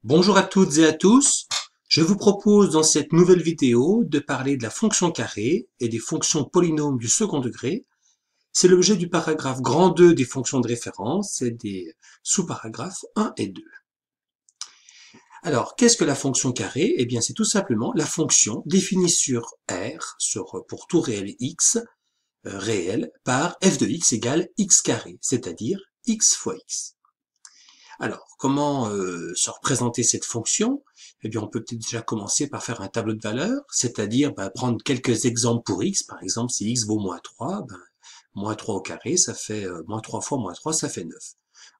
Bonjour à toutes et à tous. Je vous propose dans cette nouvelle vidéo de parler de la fonction carré et des fonctions polynômes du second degré. C'est l'objet du paragraphe grand 2 des fonctions de référence et des sous-paragraphes 1 et 2. Alors, qu'est-ce que la fonction carré? Eh bien, c'est tout simplement la fonction définie sur R, pour tout réel x, réel, par f de x égale x carré, c'est-à-dire x fois x. Alors, comment se représenter cette fonction? Eh bien, on peut peut-être déjà commencer par faire un tableau de valeurs, c'est-à-dire prendre quelques exemples pour x. Par exemple, si x vaut moins 3, moins 3 au carré, ça fait moins 3 fois moins 3, ça fait 9.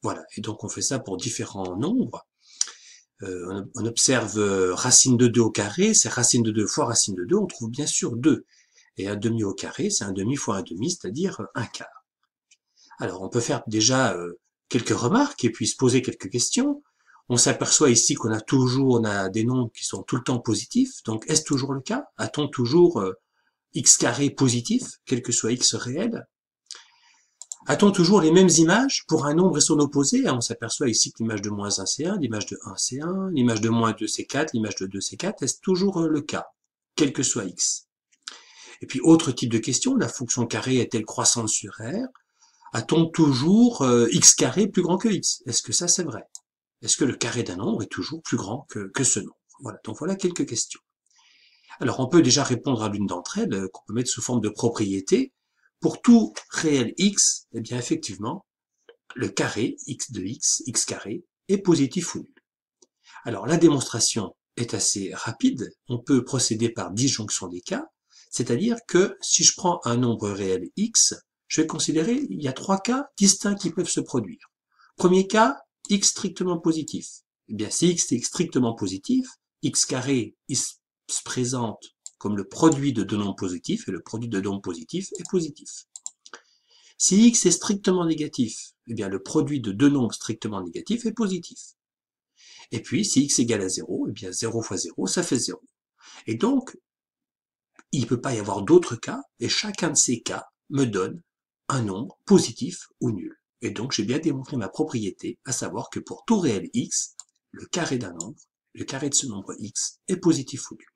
Voilà, et donc on fait ça pour différents nombres. On observe racine de 2 au carré, c'est racine de 2 fois racine de 2, on trouve bien sûr 2. Et un demi au carré, c'est un demi fois un demi, c'est-à-dire un quart. Alors, on peut faire déjà quelques remarques et puis se poser quelques questions. On s'aperçoit ici qu'on a des nombres qui sont tout le temps positifs. Donc, est-ce toujours le cas? A-t-on toujours x carré positif, quel que soit x réel? A-t-on toujours les mêmes images pour un nombre et son opposé? On s'aperçoit ici que l'image de moins 1 c'est 1, l'image de 1 c'est 1, l'image de moins 2 c'est 4, l'image de 2 c'est 4. Est-ce toujours le cas, quel que soit x? Et puis, autre type de question, la fonction carré est-elle croissante sur R? A-t-on toujours x carré plus grand que x? Est-ce que ça c'est vrai? Est-ce que le carré d'un nombre est toujours plus grand que ce nombre? Voilà, donc voilà quelques questions. Alors on peut déjà répondre à l'une d'entre elles, qu'on peut mettre sous forme de propriété. Pour tout réel x, eh bien effectivement, le carré x de x carré, est positif ou nul. Alors la démonstration est assez rapide, on peut procéder par disjonction des cas, c'est-à-dire que si je prends un nombre réel x, je vais considérer il y a trois cas distincts qui peuvent se produire. Premier cas, x strictement positif. Eh bien, si x est strictement positif, x carré se présente comme le produit de deux nombres positifs, et le produit de deux nombres positifs est positif. Si x est strictement négatif, eh bien, le produit de deux nombres strictement négatifs est positif. Et puis, si x égale à 0, eh bien 0 fois 0, ça fait 0. Et donc, il ne peut pas y avoir d'autres cas, et chacun de ces cas me donne un nombre positif ou nul. Et donc, j'ai bien démontré ma propriété, à savoir que pour tout réel x, le carré d'un nombre, le carré de ce nombre x, est positif ou nul.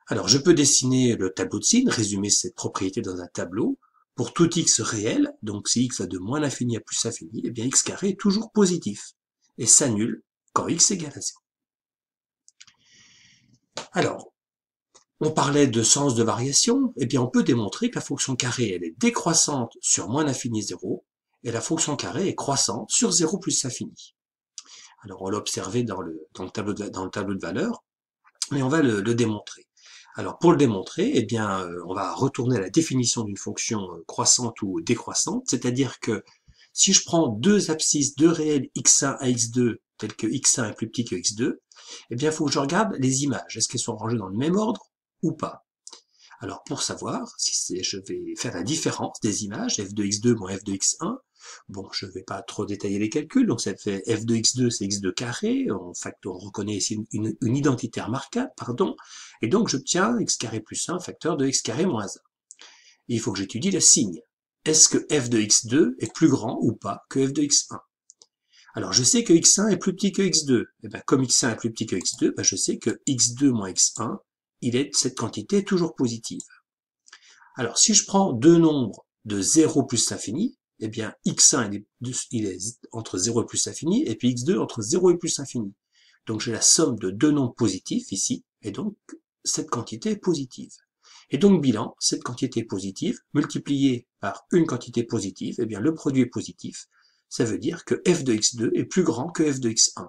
Alors, je peux dessiner le tableau de signes, résumer cette propriété dans un tableau. Pour tout x réel, donc si x va de moins l'infini à plus l'infini, eh bien x carré est toujours positif et s'annule quand x égale à 0. Alors, on parlait de sens de variation, eh bien on peut démontrer que la fonction carré elle est décroissante sur moins l'infini 0, et la fonction carré est croissante sur 0 plus l'infini. Alors on l'a observé dans le tableau de valeurs, mais on va le démontrer. Alors pour le démontrer, eh bien on va retourner à la définition d'une fonction croissante ou décroissante, c'est-à-dire que si je prends deux abscisses, deux réels x1 à x2, tels que x1 est plus petit que x2, eh bien il faut que je regarde les images. Est-ce qu'elles sont rangées dans le même ordre ou pas? Alors pour savoir, je vais faire la différence des images, f de x2 moins f de x1. Bon, je ne vais pas trop détailler les calculs, donc ça fait f de x2, c'est x2 carré, on reconnaît ici une identité remarquable, pardon, et donc j'obtiens x carré plus 1, facteur de x carré moins 1. Et il faut que j'étudie le signe. Est-ce que f de x2 est plus grand ou pas que f de x1? Alors je sais que x1 est plus petit que x2, et bien comme x1 est plus petit que x2, je sais que x2 moins x1, cette quantité est toujours positive. Alors, si je prends deux nombres de 0 plus l'infini, eh bien, x1, il est entre 0 et plus l'infini, et puis x2 entre 0 et plus l'infini. Donc, j'ai la somme de deux nombres positifs ici, et donc, cette quantité est positive. Et donc, bilan, cette quantité positive, multipliée par une quantité positive, eh bien, le produit est positif. Ça veut dire que f de x2 est plus grand que f de x1.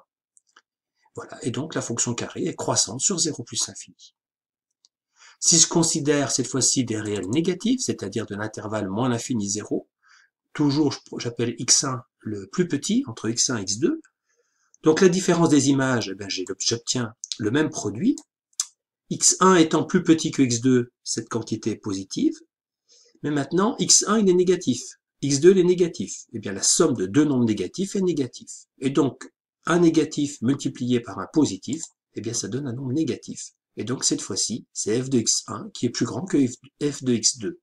Voilà, et donc, la fonction carré est croissante sur 0 plus l'infini. Si je considère cette fois-ci des réels négatifs, c'est-à-dire de l'intervalle moins l'infini 0, toujours j'appelle x1 le plus petit, entre x1 et x2. Donc la différence des images, eh bien, j'obtiens le même produit. x1 étant plus petit que x2, cette quantité est positive. Mais maintenant, x1 il est négatif, x2 il est négatif. Eh bien la somme de deux nombres négatifs est négatif. Et donc, un négatif multiplié par un positif, eh bien ça donne un nombre négatif. Et donc cette fois-ci, c'est f de x1 qui est plus grand que f de x2.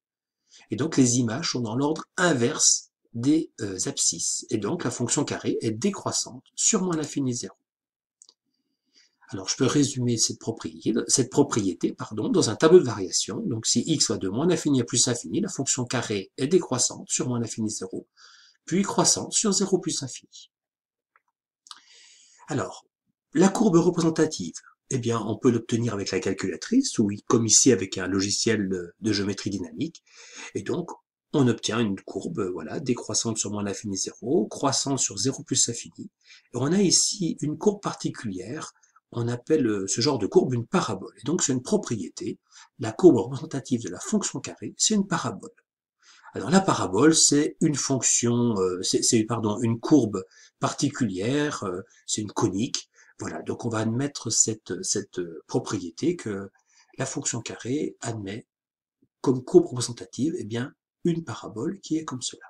Et donc les images sont dans l'ordre inverse des abscisses. Et donc la fonction carré est décroissante sur moins l'infini 0. Alors, je peux résumer cette propriété dans un tableau de variation. Donc, si x va de moins l'infini à plus l'infini, la fonction carré est décroissante sur moins l'infini 0, puis croissante sur 0 plus l'infini. Alors, la courbe représentative, eh bien, on peut l'obtenir avec la calculatrice, ou comme ici avec un logiciel de géométrie dynamique. Et donc, on obtient une courbe, voilà, décroissante sur moins l'infini 0, croissante sur 0 plus l'infini. Et on a ici une courbe particulière. On appelle ce genre de courbe une parabole. Et donc, c'est une propriété. La courbe représentative de la fonction carrée, c'est une parabole. Alors, la parabole, c'est une fonction, une courbe particulière, c'est une conique. Voilà, donc on va admettre cette propriété que la fonction carrée admet comme courbe représentative, eh bien, une parabole qui est comme cela.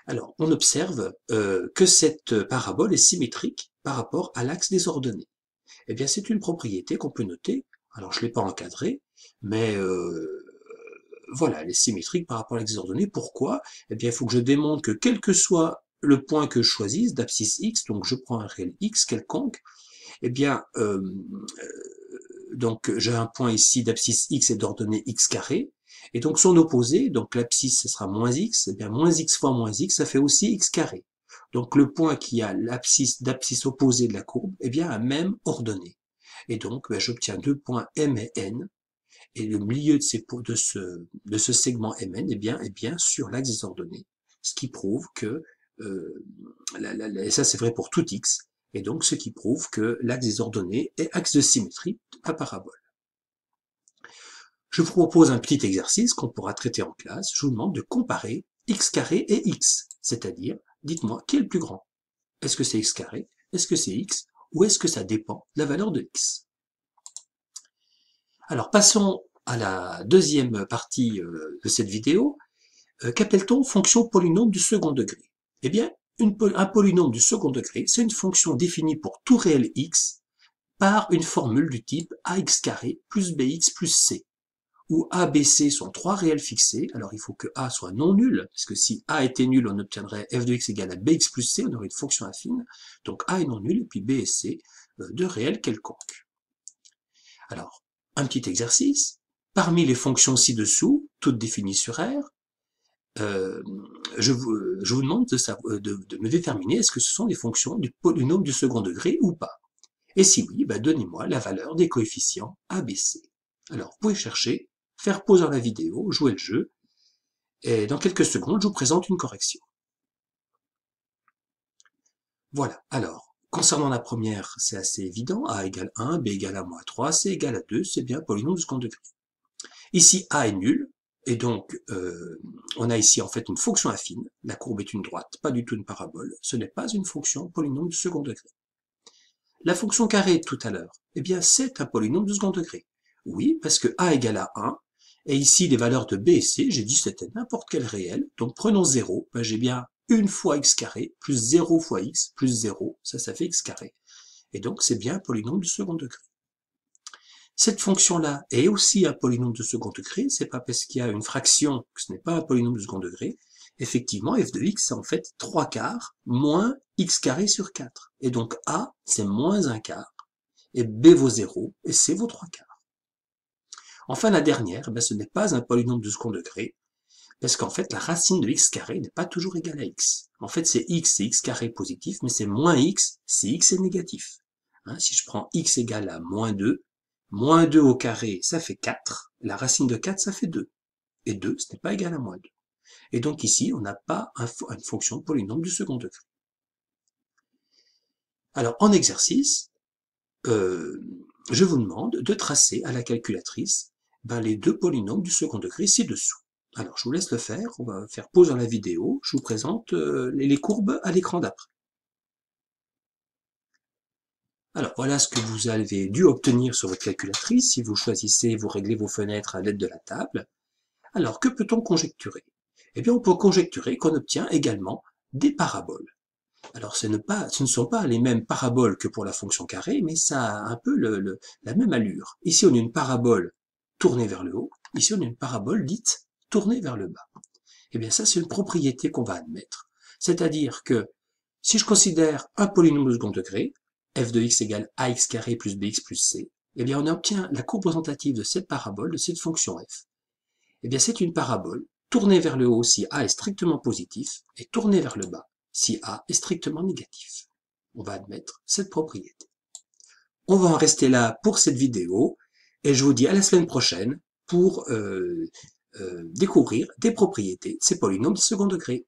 Alors, on observe que cette parabole est symétrique par rapport à l'axe des ordonnées. Eh bien, c'est une propriété qu'on peut noter. Alors, je ne l'ai pas encadrée, mais voilà, elle est symétrique par rapport à l'axe des ordonnées. Pourquoi? Eh bien, il faut que je démontre que quel que soit le point que je choisisse d'abscisse x, donc je prends un réel x quelconque, eh bien, donc j'ai un point ici d'abscisse x et d'ordonnée x carré, et donc son opposé, donc l'abscisse ce sera moins x, et bien moins x fois moins x, ça fait aussi x carré. Donc le point qui a l'abscisse d'abscisse opposée de la courbe, eh bien a même ordonnée. Et donc ben, j'obtiens deux points m et n, et le milieu de ce segment mn eh bien, est bien sur l'axe des ordonnées, ce qui prouve que, et ça c'est vrai pour tout x, et donc ce qui prouve que l'axe des ordonnées est axe de symétrie de la parabole. Je vous propose un petit exercice qu'on pourra traiter en classe. Je vous demande de comparer x carré et x, c'est-à-dire, dites-moi, qui est le plus grand? Est-ce que c'est x carré? Est-ce que c'est x? Ou est-ce que ça dépend de la valeur de x? Alors, passons à la deuxième partie de cette vidéo. Qu'appelle-t-on fonction polynôme du second degré? Eh bien, un polynôme du second degré, c'est une fonction définie pour tout réel x par une formule du type ax carré plus bx plus c, où a, b, c sont trois réels fixés. Alors, il faut que a soit non nul, parce que si a était nul, on obtiendrait f de x égale à bx plus c, on aurait une fonction affine. Donc, a est non nul, et puis b et c, deux réels quelconques. Alors, un petit exercice. Parmi les fonctions ci-dessous, toutes définies sur R, je vous demande de me déterminer est-ce que ce sont des fonctions du polynôme du second degré ou pas. Et si oui, bah donnez-moi la valeur des coefficients A, B, C. Alors, vous pouvez chercher, faire pause dans la vidéo, jouer le jeu, et dans quelques secondes, je vous présente une correction. Voilà, alors, concernant la première, c'est assez évident, A égale 1, B égale à moins 3, C égale à 2, c'est bien polynôme du second degré. Ici, A est nul, et donc on a ici en fait une fonction affine, la courbe est une droite, pas du tout une parabole, ce n'est pas une fonction polynôme du second degré. La fonction carrée de tout à l'heure, eh bien c'est un polynôme du second degré. Oui, parce que A égale à 1, et ici les valeurs de B et C, j'ai dit c'était n'importe quel réel, donc prenons 0, ben, j'ai bien 1 fois x carré, plus 0 fois x, plus 0, ça fait x carré. Et donc c'est bien un polynôme du second degré. Cette fonction-là est aussi un polynôme de second degré, c'est pas parce qu'il y a une fraction que ce n'est pas un polynôme de second degré. Effectivement, f de x, c'est en fait 3 quarts moins x carré sur 4. Et donc a, c'est moins 1 quart, et b vaut 0, et c vaut 3 quarts. Enfin, la dernière, ben, ce n'est pas un polynôme de second degré, parce qu'en fait, la racine de x carré n'est pas toujours égale à x. En fait, c'est x carré positif, mais c'est moins x si x est négatif. Hein, si je prends x égale à moins 2 au carré, ça fait 4. La racine de 4, ça fait 2. Et 2, ce n'est pas égal à moins 2. Et donc ici, on n'a pas une fonction polynôme du second degré. Alors, en exercice, je vous demande de tracer à la calculatrice les deux polynômes du second degré ci-dessous. Alors, je vous laisse le faire. On va faire pause dans la vidéo. Je vous présente les courbes à l'écran d'après. Alors, voilà ce que vous avez dû obtenir sur votre calculatrice si vous choisissez, vous réglez vos fenêtres à l'aide de la table. Alors, que peut-on conjecturer? Eh bien, on peut conjecturer qu'on obtient également des paraboles. Alors, ce ne sont pas les mêmes paraboles que pour la fonction carrée, mais ça a un peu la même allure. Ici, on a une parabole tournée vers le haut. Ici, on a une parabole dite tournée vers le bas. Eh bien, ça, c'est une propriété qu'on va admettre. C'est-à-dire que si je considère un polynôme de second degré, f de x égale ax carré plus bx plus c, eh bien on obtient la courbe représentative de cette parabole, de cette fonction f. Eh bien c'est une parabole tournée vers le haut si a est strictement positif et tournée vers le bas si a est strictement négatif. On va admettre cette propriété. On va en rester là pour cette vidéo et je vous dis à la semaine prochaine pour découvrir des propriétés de ces polynômes de second degré.